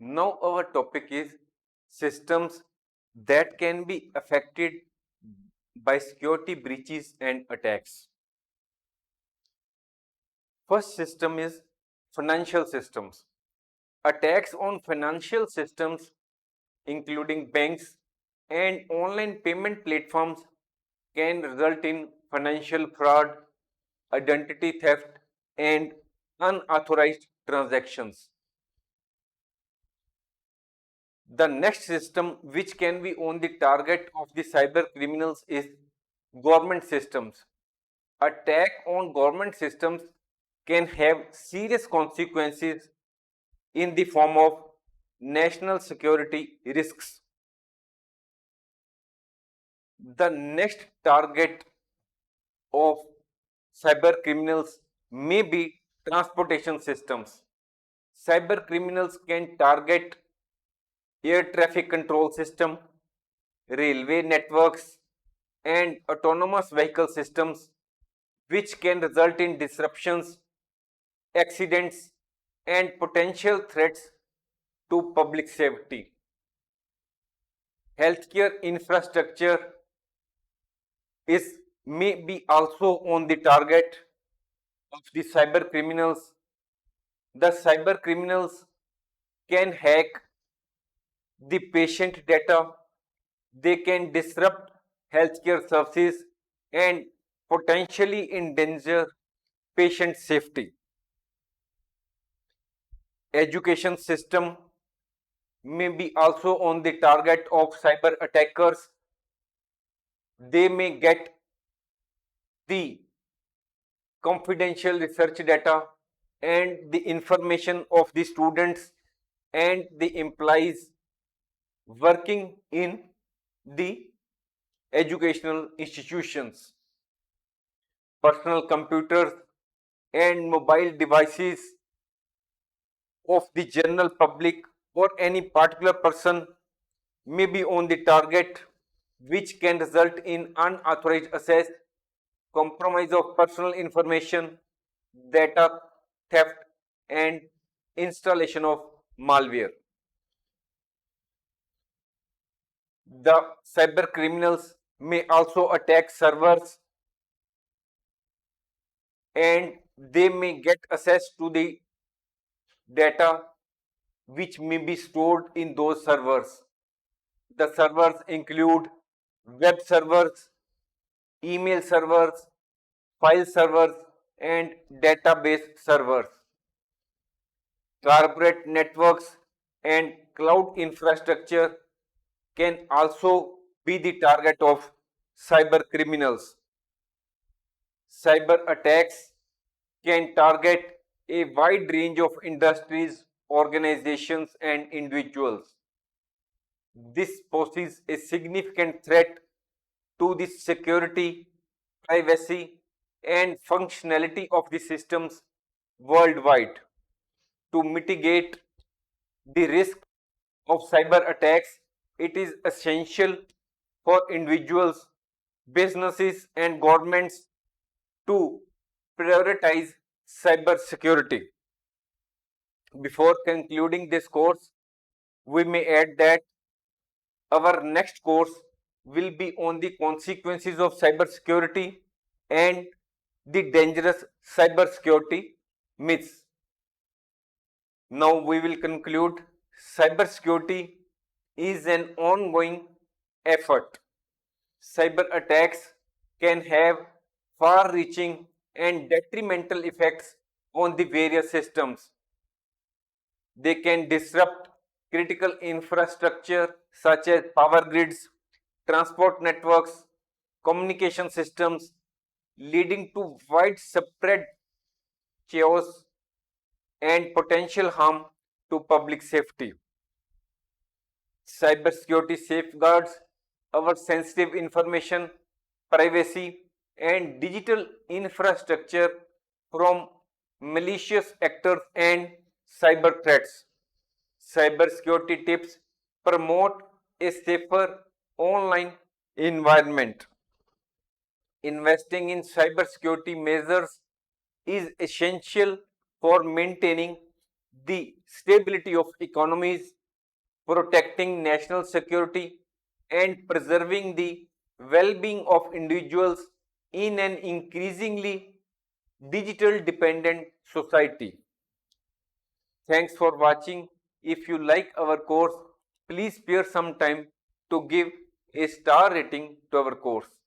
Now our topic is systems that can be affected by security breaches and attacks. First system is financial systems. Attacks on financial systems, including banks and online payment platforms, can result in financial fraud, identity theft, and unauthorized transactions. The next system which can be on the target of the cyber criminals is government systems. Attack on government systems can have serious consequences in the form of national security risks. The next target of cyber criminals may be transportation systems. Cyber criminals can target air traffic control system, railway networks, and autonomous vehicle systems, which can result in disruptions, accidents, and potential threats to public safety. Healthcare infrastructure is may be also on the target of the cyber criminals. The cyber criminals can hack the patient data, they can disrupt healthcare services and potentially endanger patient safety. Education system may be also on the target of cyber attackers. They may get the confidential research data and the information of the students and the employees working in the educational institutions. Personal computers and mobile devices of the general public or any particular person may be on the target, which can result in unauthorized access, compromise of personal information, data theft, and installation of malware. The cyber criminals may also attack servers and they may get access to the data which may be stored in those servers. The servers include web servers, email servers, file servers, and database servers. Corporate networks and cloud infrastructure can also be the target of cyber criminals. Cyber attacks can target a wide range of industries, organizations, and individuals. This poses a significant threat to the security, privacy, and functionality of the systems worldwide. To mitigate the risk of cyber attacks, it is essential for individuals, businesses, and governments to prioritize cyber security. Before concluding this course, we may add that our next course will be on the consequences of cybersecurity and the dangerous cybersecurity myths. Now we will conclude cybersecurity is an ongoing effort. Cyber attacks can have far reaching and detrimental effects on the various systems. They can disrupt critical infrastructure such as power grids, transport networks, communication systems, leading to widespread chaos and potential harm to public safety. Cybersecurity safeguards our sensitive information, privacy, and digital infrastructure from malicious actors and cyber threats. Cybersecurity tips promote a safer online environment. Investing in cybersecurity measures is essential for maintaining the stability of economies, protecting national security, and preserving the well being of individuals in an increasingly digital dependent society. Thanks for watching. If you like our course, please spare some time to give a star rating to our course.